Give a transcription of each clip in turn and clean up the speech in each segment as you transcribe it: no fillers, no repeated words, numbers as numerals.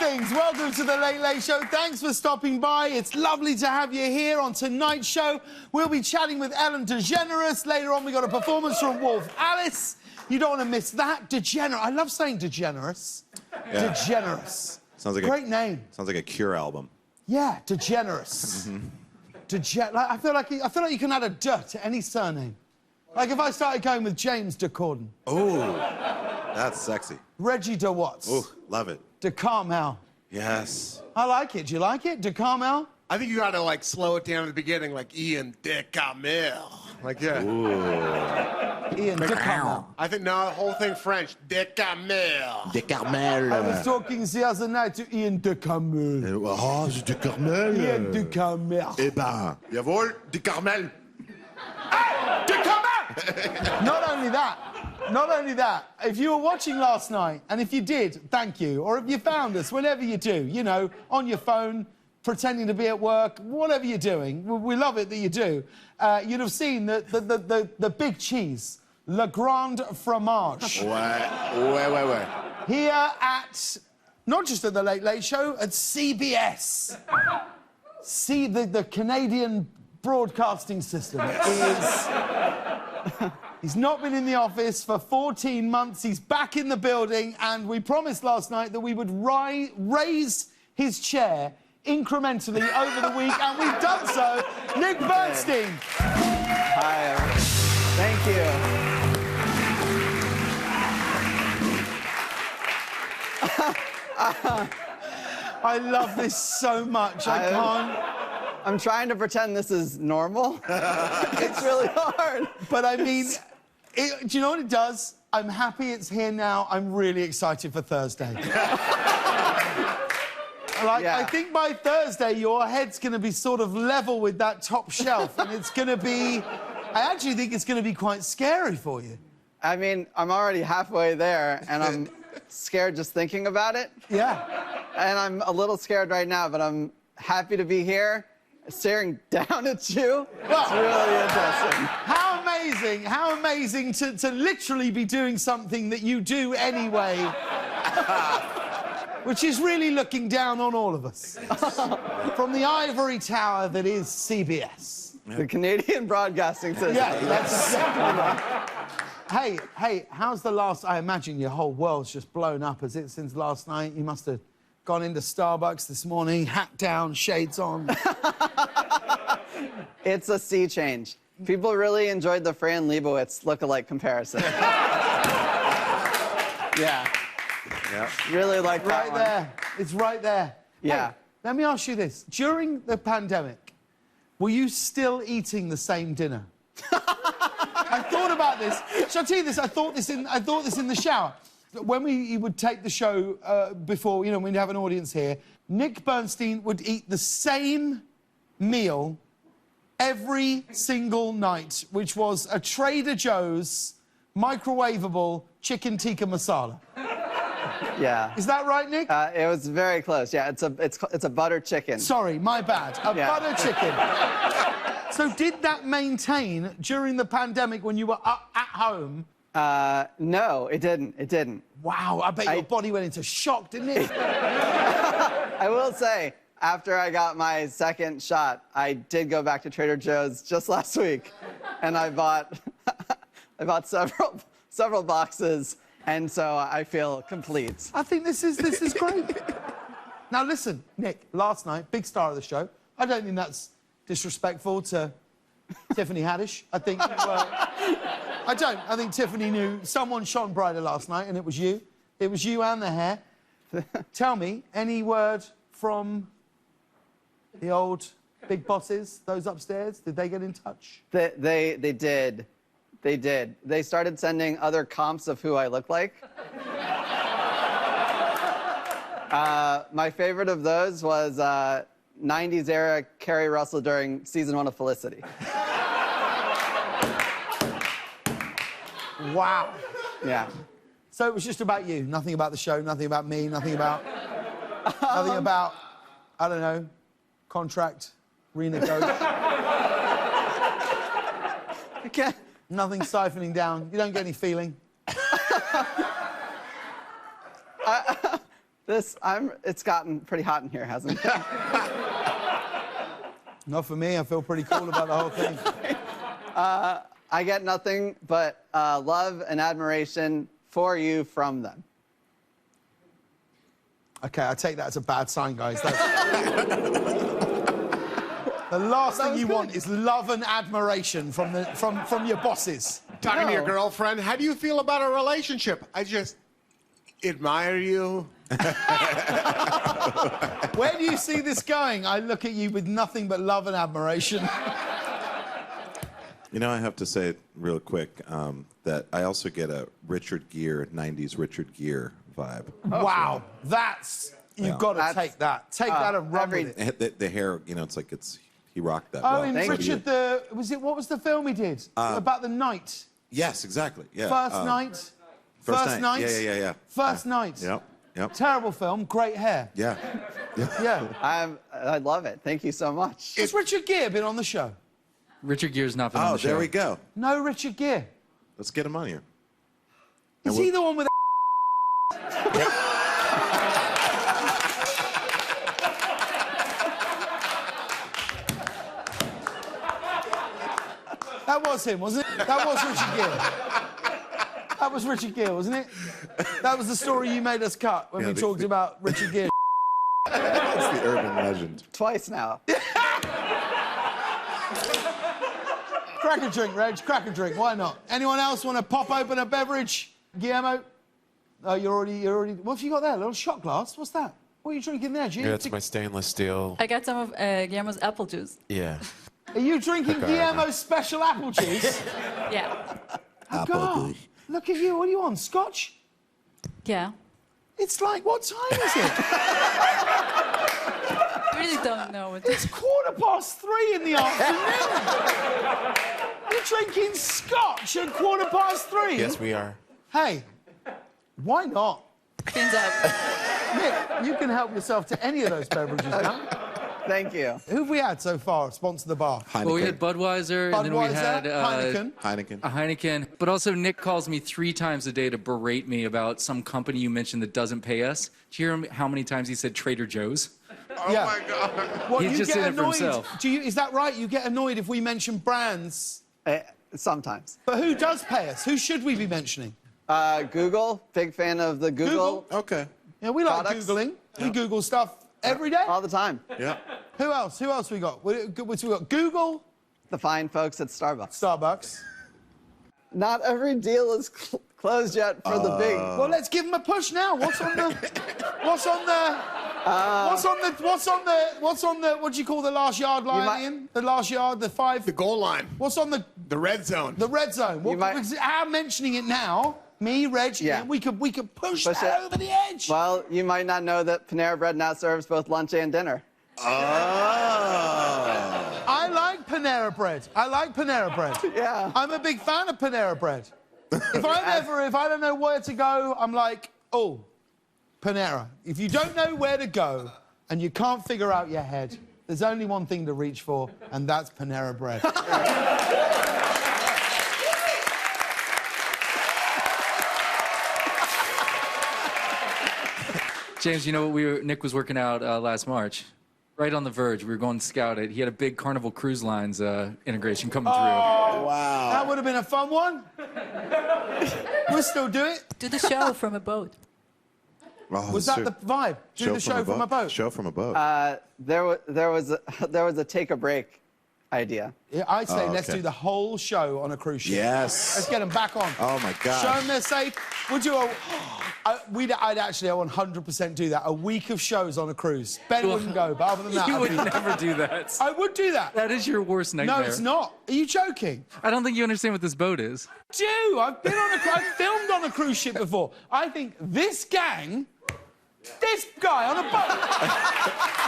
Greetings, welcome to the Late Late Show. Thanks for stopping by. It's lovely to have you here on tonight's show. We'll be chatting with Ellen DeGeneres. Later on, we got a performance from Wolf Alice. You don't want to miss that. DeGeneres. I love saying DeGeneres. Yeah. DeGeneres. Sounds like great name. Sounds like a Cure album. Yeah, DeGeneres. I feel like you can add a "de" to any surname. Like if I started going with James Corden. Oh, that's sexy. Reggie Watts. Oh, love it. De Carmel. Yes. I like it. Do you like it? De Carmel? I think you gotta like slow it down at the beginning, like Ian De Carmel. Like yeah. Ooh. Ian De Carmel. I think no, the whole thing French. De Carmel. De Carmel. I was talking the other night to Ian De Carmel. Oh, c'est De Carmel. Ian De Carmel. Eh ben, jawohl, De Carmel. Hey! De Carmel! Not only that, if you were watching last night, and if you did, thank you, or if you found us, whatever you do, you know, on your phone, pretending to be at work, whatever you're doing, we love it that you do, you'd have seen the big cheese, Le Grand Fromage. Ouais. Here at, not just at the Late Late Show, at CBS. See, the Canadian broadcasting system is... He's not been in the office for 14 months. He's back in the building, and we promised last night that we would raise his chair incrementally over the week, and we've done so. Nick Bernstein. Hi, everyone. Thank you. I love this so much. I can't... I'm trying to pretend this is normal. It's really hard. But I mean, do you know what it does? I'm happy it's here now. I'm really excited for Thursday. I think by Thursday, your head's going to be sort of level with that top shelf, and it's going to be... I actually think it's going to be quite scary for you. I mean, I'm already halfway there, and I'm scared just thinking about it. Yeah. And I'm a little scared right now, but I'm happy to be here, staring down at you. It's really interesting. How amazing to literally be doing something that you do anyway, which is really looking down on all of us. From the ivory tower that is CBS. The Canadian Broadcasting System. Yeah, that's exactly right. Hey, how's the last... I imagine your whole world's just blown up as it since last night. You must have gone into Starbucks this morning, hat down, shades on. It's a sea change. People really enjoyed the Fran Lebowitz look-alike comparison. Yeah. Really like that Right there. It's right there. Yeah. Hey, let me ask you this. During the pandemic, were you still eating the same dinner? I thought about this. Shall I tell you this? I thought this in the shower. When we would tape the show before, you know, we'd have an audience here, Nick Bernstein would eat the same meal every single night, which was a Trader Joe's microwavable chicken tikka masala. Yeah. Is that right, Nick? It was very close. Yeah, it's a butter chicken. Sorry, my bad. A butter chicken. So did that maintain during the pandemic when you were at home? No, it didn't. It didn't. Wow, I bet your body went into shock, didn't it? I will say, after I got my second shot, I did go back to Trader Joe's just last week, and I bought several boxes, and so I feel complete. I think this is great. Now listen, Nick, last night, big star of the show. I don't think that's disrespectful to Tiffany Haddish. I think I don't. I think Tiffany knew someone shone brighter last night, and it was you. It was you and the hair. Tell me, any word from the old big bosses, those upstairs? Did they get in touch? They did. They did. They started sending other comps of who I look like. My favorite of those was 90s era Carrie Russell during season 1 of Felicity. Wow. Yeah. So it was just about you, nothing about the show, nothing about me, nothing about, I don't know, contract, renegotiate. Okay. Nothing siphoning down. You don't get any feeling. It's gotten pretty hot in here, hasn't it? Not for me. I feel pretty cool about the whole thing. I get nothing but love and admiration for you from them. Okay, I take that as a bad sign, guys. The last thing you want is love and admiration from your bosses. Talking to your No. girlfriend, how do you feel about our relationship? I just admire you. Where do you see this going? I look at you with nothing but love and admiration. You know, I have to say real quick that I also get a Richard Gere, 90s Richard Gere vibe. Wow, you've got to take that. Take that and run with it. The hair, you know, it's like he rocked that. Oh, well. in Richard what was the film he did? About the night. Yes, exactly. Yeah. First night. First night. Yeah. First night. Yep. Terrible film, great hair. Yeah. Yeah. I love it. Thank you so much. Has Richard Gere been on the show? Richard Gere's not been on Oh, the show. there we go. No Richard Gere. Let's get him on here. Is he the one with That was him, wasn't it? That was Richard Gere. That was Richard Gere, wasn't it? That was the story you made us cut when we talked about Richard Gere. That's the urban legend. Twice now. Crack a drink, Reg. Crack a drink. Why not? Anyone else want to pop open a beverage? Guillermo? Oh, you're already. What have you got there? A little shot glass? What's that? What are you drinking there, G? Yeah, it's my stainless steel. I got some of Guillermo's apple juice. Yeah. Are you drinking Guillermo's special apple juice? Yeah. Oh, God. Look at you. What are you on? Scotch? Yeah. It's like, what time is it? I really don't know what It's 3:15 in the afternoon. You're drinking scotch at 3:15? Yes, we are. Hey, why not? cleans up. Nick, you can help yourself to any of those beverages now. Thank you. Who have we had so far sponsor the bar? Heineken. Well, we had Budweiser, and then we had Heineken. Heineken. a Heineken. But also, Nick calls me 3 times a day to berate me about some company you mentioned that doesn't pay us. Did you hear him how many times he said Trader Joe's? Oh, Yeah. my God. What, He's you just get in it for annoyed? himself. Is that right? You get annoyed if we mention brands. Sometimes. But who does pay us? Who should we be mentioning? Google. Big fan of the Google. Okay. Yeah, we like Products. Googling. We Google stuff every day. All the time. Yeah. Who else? Who else we got? We got Google, The fine folks at Starbucks. Starbucks. Not every deal is closed yet for the big. Well, let's give them a push now. What's on the? What do you call the last yard line, Ian? The last yard, the 5. The goal line. What's on the red zone. the red zone? What, might- I'm mentioning it now. Me, Reg, Yeah. Ian, we could push Push that it. over the edge. Well, you might not know that Panera Bread now serves both lunch and dinner. Oh. I like Panera Bread. Yeah. I'm a big fan of Panera Bread. If I don't know where to go, I'm like, oh, Panera. If you don't know where to go and you can't figure out your head, there's only one thing to reach for, and that's Panera Bread. James, you know, Nick was working out last March. Right on the verge. We were going to scout it. He had a big Carnival Cruise Lines integration coming through. Wow. That would have been a fun one. We'll still do it. Do the show from a boat. Oh, Was that the vibe? Do the show from a boat. Show from a boat. There was a take a break idea. Yeah, I'd say Oh, let's okay. do the whole show on a cruise ship. Yes. Let's get them back on. Oh, my God. Show them they're safe. We'll do I'd actually 100% do that. A week of shows on a cruise. Ben wouldn't go, but other than that, You I'd would be- never do that. I would do that. That is your worst nightmare. No, it's not. Are you joking? I don't think you understand what this boat is. I've filmed on a cruise ship before. I think this gang, this guy on a boat.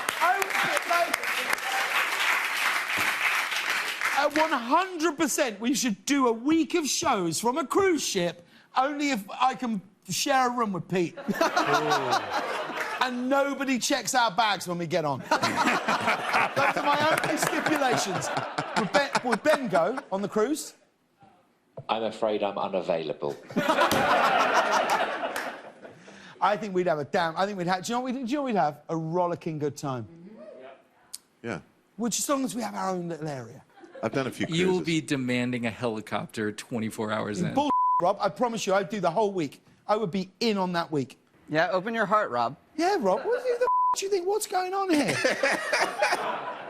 100% we should do a week of shows from a cruise ship, only if I can share a room with Pete. And nobody checks our bags when we get on. Those are my only stipulations. Would Ben go on the cruise? I'm afraid I'm unavailable. I think we'd have a damn... I think we'd have... Do you know what we'd have? A rollicking good time. Yeah. Which, as long as we have our own little area. I've done a few cruises. You will be demanding a helicopter 24 hours in. Bull, Rob. I promise you, I'd do the whole week. I would be in on that week. Yeah, open your heart, Rob. Yeah, Rob. What the do you think? What's going on here?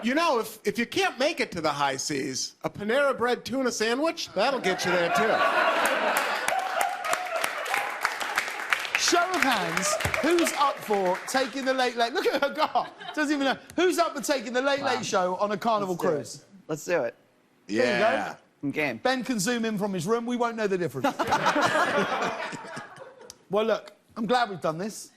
You know, if you can't make it to the high seas, a Panera Bread tuna sandwich, that'll get you there, too. Show of hands, who's up for taking the late... Look at her go. Doesn't even know. Who's up for taking the late show on a Carnival cruise? Let's do it. There you Yeah. I'm game. Ben can zoom in from his room. We won't know the difference. Well, look, I'm glad we've done this.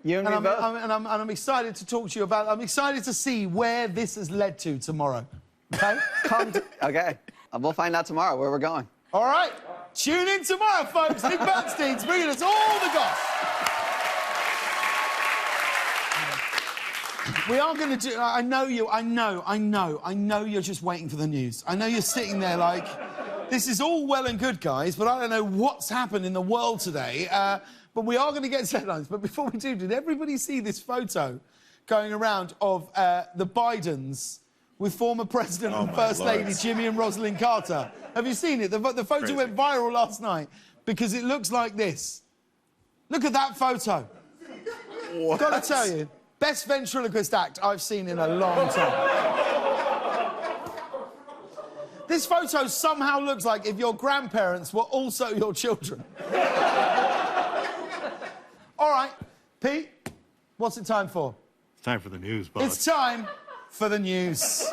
You and me both. I'm excited to talk to you about... I'm excited to see where this has led to tomorrow. OK? Okay. We'll find out tomorrow where we're going. All right. Tune in tomorrow, folks. Nick Bernstein's bringing us all the goss. We are going to do... I know you're just waiting for the news. I know you're sitting there like, this is all well and good, guys, but I don't know what's happened in the world today. But we are going to get headlines. But before we do, did everybody see this photo going around of the Bidens with former President and First Lady Jimmy and Rosalind Carter? Have you seen it? The photo Crazy. went viral last night because it looks like this. Look at that photo. What? Got to tell you, best ventriloquist act I've seen in a long time. This photo somehow looks like if your grandparents were also your children. All right, Pete, what's it time for? It's time for the news, boss. It's time for the news.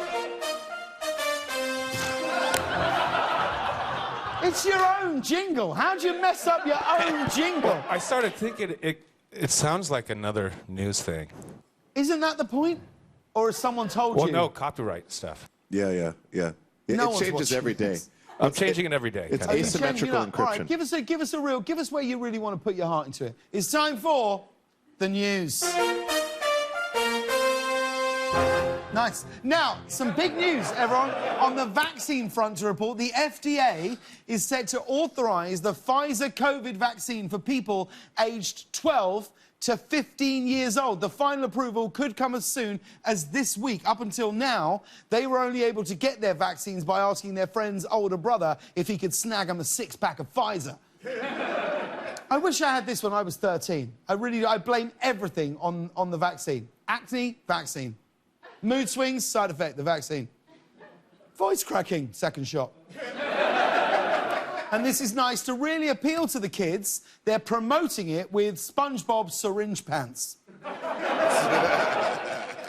It's your own jingle. How'd you mess up your own jingle? I started thinking it sounds like another news thing. Isn't that the point? Or has someone told Well, you? no, copyright stuff. Yeah. No it one's changes watching every day. this. I'm changing it every day. It's kinda. asymmetrical All right, encryption. give us where you really want to put your heart into it. It's time for the news. Nice. Now, some big news, everyone. On the vaccine front to report, the FDA is set to authorise the Pfizer COVID vaccine for people aged 12 to 15 years old. The final approval could come as soon as this week. Up until now, they were only able to get their vaccines by asking their friend's older brother if he could snag them a six-pack of Pfizer. I wish I had this when I was 13. I blame everything on the vaccine. Acne, vaccine. Mood swings, side effect, the vaccine. Voice cracking, second shot. And this is nice to really appeal to the kids. They're promoting it with SpongeBob syringe pants.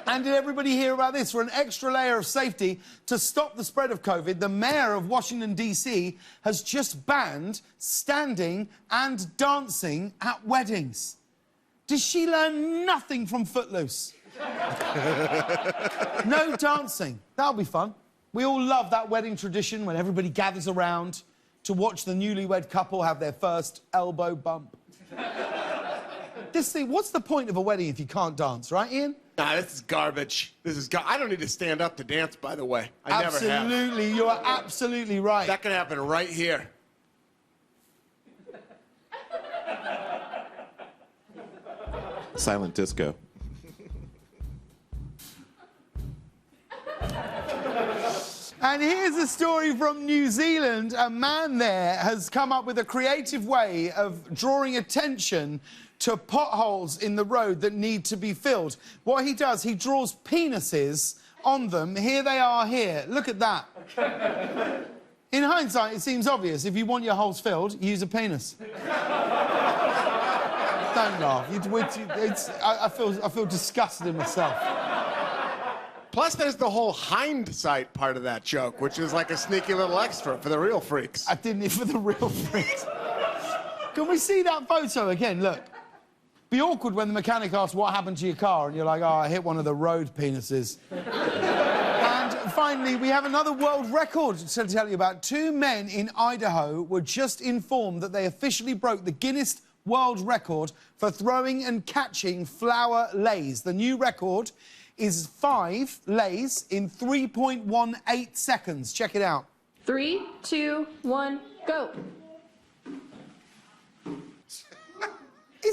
And did everybody hear about this? For an extra layer of safety to stop the spread of COVID, the mayor of Washington, D.C. has just banned standing and dancing at weddings. Does she learn nothing from Footloose? No dancing. That'll be fun. We all love that wedding tradition when everybody gathers around to watch the newlywed couple have their first elbow bump. This thing, what's the point of a wedding if you can't dance, right, Ian? Nah, this is garbage. I don't need to stand up to dance, by the way. I never have. Absolutely, you are absolutely right. That can happen right here. Silent disco. And here's a story from New Zealand. A man there has come up with a creative way of drawing attention to potholes in the road that need to be filled. What he does, he draws penises on them. Here they are here. Look at that. In hindsight, it seems obvious. If you want your holes filled, use a penis. Don't laugh. I feel disgusted in myself. Plus, there's the whole hindsight part of that joke, which is like a sneaky little extra for the real freaks. I didn't for the real freaks. Can we see that photo again? Look. Be awkward when the mechanic asks what happened to your car and you're like, oh, I hit one of the road penises. And finally, we have another world record to tell you about. 2 men in Idaho were just informed that they officially broke the Guinness World Record for throwing and catching flour lays. The new record is 5 lays in 3.18 seconds. Check it out. 3, 2, 1, go.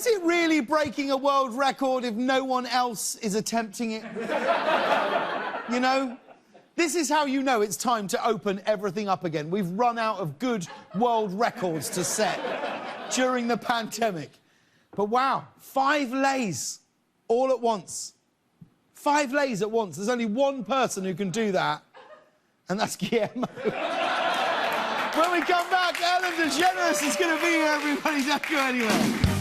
Is it really breaking a world record if no one else is attempting it? You know? This is how you know it's time to open everything up again. We've run out of good world records to set during the pandemic. But wow, 5 lays all at once. 5 lays at once. There's only one person who can do that, and that's Guillermo. When we come back, Ellen DeGeneres is going to be here, everybody. Don't go anywhere.